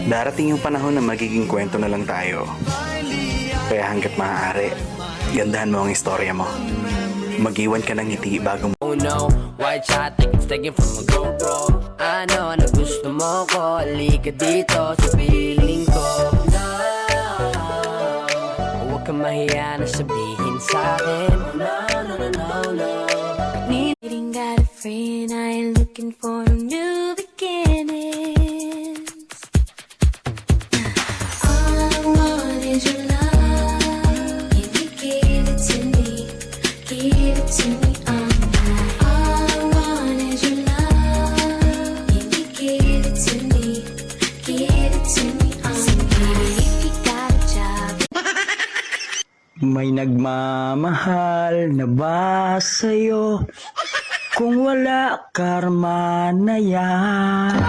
Darating yung panahon na magiging kwento na lang tayo. Kaya hanggat maaari, gandahan mo ang istorya mo. Mag-iwan ka ng ngiti bago mo. Oh no, white shot, it's taken from a GoPro. Ano na gusto mo ko, halika dito sa piling ko. No, huwag kang mahiya na sabihin sa'kin. No, no, no, no, no. Needing got a friend, I ain't looking for a new beginnings. All I want is your love. If you give it to me, give it to me all night. All I want is your love. If you give it to me, give it to me all night. So baby, if you got a job. May nagmamahal na ba sa'yo? Kung wala, karma na yan.